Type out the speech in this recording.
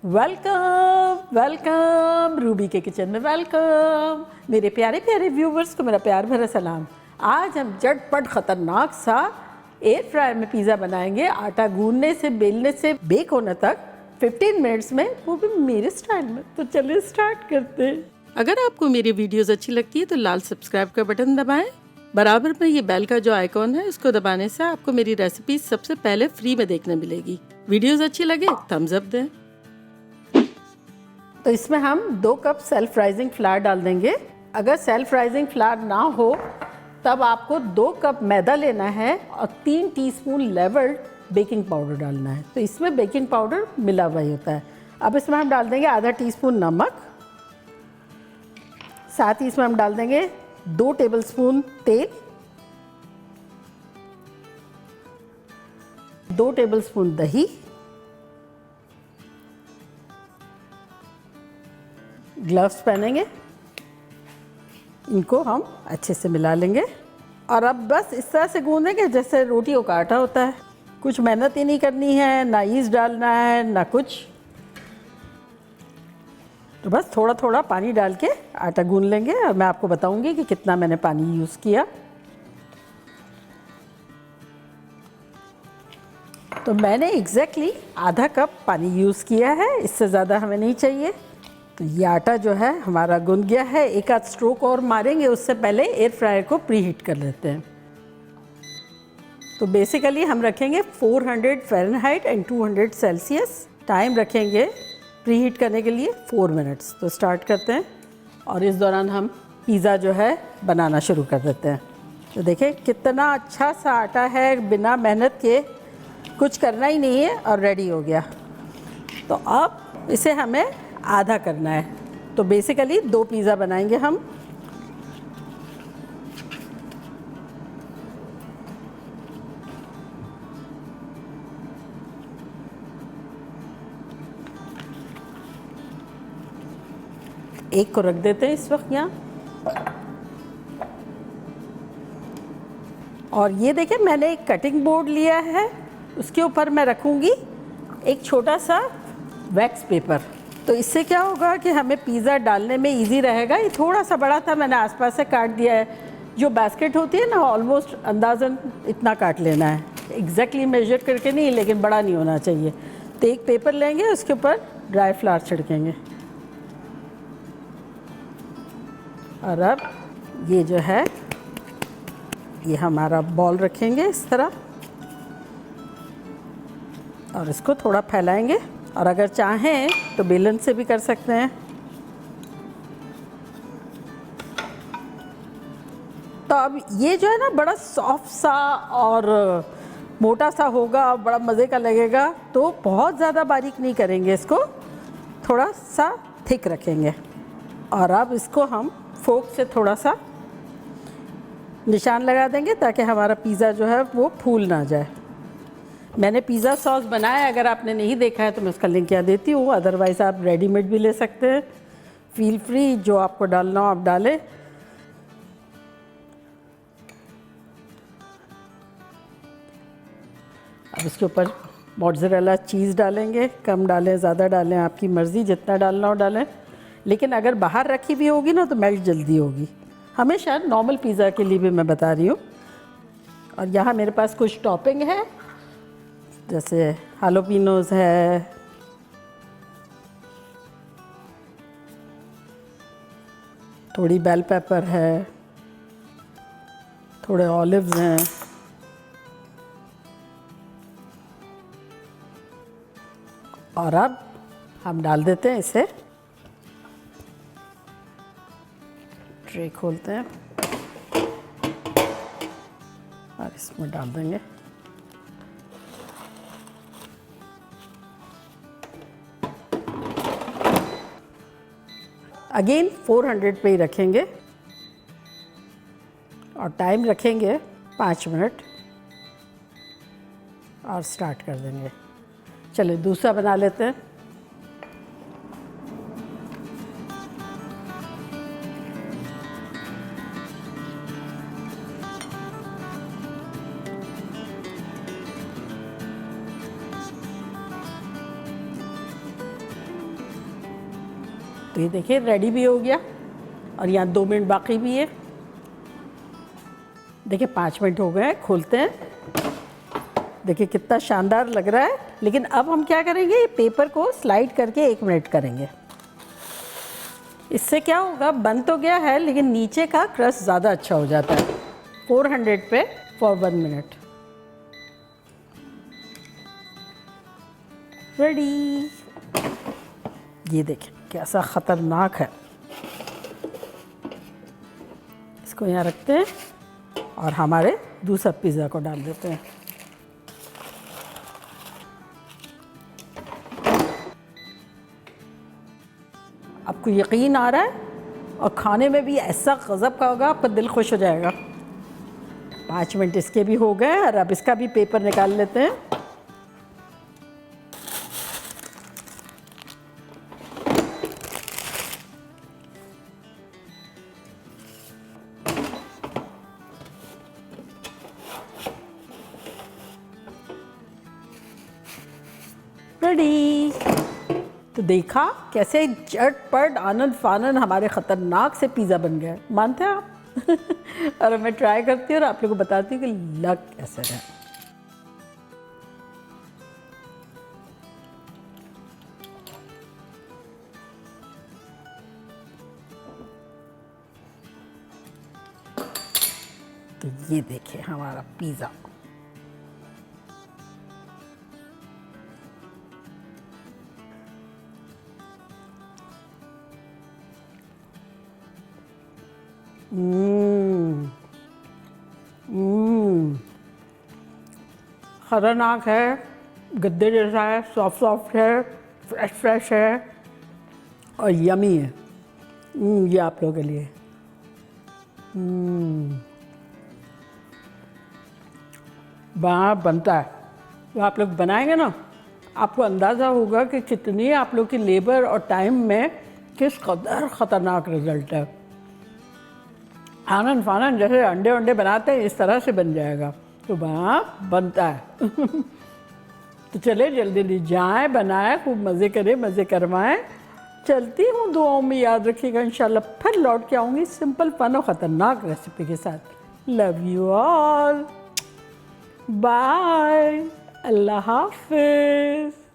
Welcome welcome Ruby के kitchen में welcome. मेरे प्यारे प्यारे व्यूवर्स को मेरा प्यार भरा सलाम। आज हम झटपट ख़तरनाक सा एयर फ्रायर में पिज़्ज़ा बनाएंगे। आटा गूंदने से बेलने से बेक होने तक 15 मिनट्स में, वो भी मेरे स्टाइल में। तो चलिए स्टार्ट करते हैं। अगर आपको मेरी वीडियोस अच्छी लगती है तो लाल सब्सक्राइब का बटन दबाएं। बराबर में ये बेल का जो आइकॉन है उसको दबाने से आपको मेरी रेसिपी सबसे पहले फ्री में देखने मिलेगी। वीडियोस अच्छी लगे थम्स अप दें। तो इसमें हम 2 कप सेल्फ राइजिंग फ्लावर डाल देंगे। अगर सेल्फ राइजिंग फ्लावर ना हो तब आपको 2 कप मैदा लेना है और 3 टीस्पून लेवल्ड बेकिंग पाउडर डालना है। तो इसमें बेकिंग पाउडर मिला हुआ ही होता है। अब इसमें हम डाल देंगे आधा टीस्पून नमक, साथ ही इसमें हम डाल देंगे 2 टेबलस्पून तेल, 2 टेबलस्पून दही, ग्लव्स पहनेंगे, इनको हम अच्छे से मिला लेंगे और अब बस इस तरह से गूंदेंगे जैसे रोटियों का आटा होता है। कुछ मेहनत ही नहीं करनी है, ना ईस्ट डालना है ना कुछ। तो बस थोड़ा थोड़ा पानी डाल के आटा गूंद लेंगे और मैं आपको बताऊंगी कि कितना मैंने पानी यूज़ किया। तो मैंने एग्जैक्टली आधा कप पानी यूज़ किया है, इससे ज़्यादा हमें नहीं चाहिए। तो ये आटा जो है हमारा गूंद गया है। एक आध स्ट्रोक और मारेंगे, उससे पहले एयर फ्रायर को प्री हीट कर लेते हैं। तो बेसिकली हम रखेंगे 400 फ़ारेनहाइट एंड 200 सेल्सियस। टाइम रखेंगे प्री हीट करने के लिए 4 मिनट्स। तो स्टार्ट करते हैं और इस दौरान हम पिज़्ज़ा जो है बनाना शुरू कर देते हैं। तो देखें कितना अच्छा सा आटा है, बिना मेहनत के कुछ करना ही नहीं है और रेडी हो गया। तो अब इसे हमें आधा करना है। तो बेसिकली 2 पिज़्ज़ा बनाएंगे हम। एक को रख देते हैं इस वक्त यहाँ। और ये देखें मैंने एक कटिंग बोर्ड लिया है, उसके ऊपर मैं रखूँगी एक छोटा सा वैक्स पेपर। तो इससे क्या होगा कि हमें पिज़्ज़ा डालने में इजी रहेगा। ये थोड़ा सा बड़ा था, मैंने आसपास से काट दिया है। जो बास्केट होती है ना, ऑलमोस्ट अंदाज़न इतना काट लेना है, एग्जैक्टली मेजर करके नहीं, लेकिन बड़ा नहीं होना चाहिए। तो एक पेपर लेंगे, उसके ऊपर ड्राई फ्लावर छिड़केंगे और अब ये जो है ये हमारा बॉल रखेंगे इस तरह और इसको थोड़ा फैलाएंगे। और अगर चाहें तो बेलन से भी कर सकते हैं। तो अब ये जो है ना बड़ा सॉफ्ट सा और मोटा सा होगा, बड़ा मज़े का लगेगा। तो बहुत ज़्यादा बारीक नहीं करेंगे, इसको थोड़ा सा थिक रखेंगे। और अब इसको हम फोक से थोड़ा सा निशान लगा देंगे ताकि हमारा पिज़्ज़ा जो है वो फूल ना जाए। मैंने पिज़्ज़ा सॉस बनाया, अगर आपने नहीं देखा है तो मैं उसका लिंक यहाँ देती हूँ। अदरवाइज़ आप रेडीमेड भी ले सकते हैं। फील फ्री, जो आपको डालना हो आप डालें। अब इसके ऊपर मोज़रेला चीज़ डालेंगे। कम डालें ज़्यादा डालें, आपकी मर्ज़ी, जितना डालना हो डालें। लेकिन अगर बाहर रखी भी होगी ना तो मेल्ट जल्दी होगी। हमेशा नॉर्मल पिज़्ज़ा के लिए भी मैं बता रही हूँ। और यहाँ मेरे पास कुछ टॉपिंग है, जैसे हालोपिनोज है, थोड़ी बेल पेपर है, थोड़े ऑलिव्स हैं और अब हम डाल देते हैं इसे। ट्रे खोलते हैं और इसमें डाल देंगे। अगेन 400 पे ही रखेंगे और टाइम रखेंगे 5 मिनट और स्टार्ट कर देंगे। चलिए दूसरा बना लेते हैं। तो ये देखिए रेडी भी हो गया और यहाँ 2 मिनट बाकी भी है। देखिए 5 मिनट हो गए हैं, खोलते हैं। देखिए कितना शानदार लग रहा है। लेकिन अब हम क्या करेंगे, ये पेपर को स्लाइड करके 1 मिनट करेंगे। इससे क्या होगा, बन तो गया है लेकिन नीचे का क्रस्ट ज़्यादा अच्छा हो जाता है। 400 पे फॉर 1 मिनट। रेडी। ये देखिए कैसा ख़तरनाक है। इसको यहाँ रखते हैं और हमारे दूसरा पिज़्ज़ा को डाल देते हैं। आपको यकीन आ रहा है, और खाने में भी ऐसा गज़ब का होगा, आपका दिल खुश हो जाएगा। 5 मिनट इसके भी हो गए और अब इसका भी पेपर निकाल लेते हैं। रेडी। तो देखा कैसे झटपट आनंद फानन हमारे ख़तरनाक से पिज़्ज़ा बन गया। मानते हैं आप? और मैं ट्राई करती हूँ और आप लोगों को बताती हूँ कि लग कैसे है। तो ये देखिए हमारा पिज़्ज़ा। खतरनाक है, गद्दे जैसा है, सॉफ्ट सॉफ्ट है, फ्रेश फ्रेश है और यमी है। ये आप लोगों के लिए। वहाँ बनता है, तो आप लोग बनाएंगे ना, आपको अंदाज़ा होगा कि कितनी आप लोग की लेबर और टाइम में किस कदर ख़तरनाक रिज़ल्ट है। आनन फानन जैसे अंडे वंडे बनाते हैं इस तरह से बन जाएगा। तो वहाँ बनता है। तो चले जल्दी जल्दी जाएँ, बनाएं, खूब मज़े करें, मज़े करवाएं। चलती हूँ, दुआओं में याद रखिएगा। इंशाल्लाह फिर लौट के आऊँगी सिंपल फन और ख़तरनाक रेसिपी के साथ। लव यू ऑल, बाय, अल्लाह हाफिज़।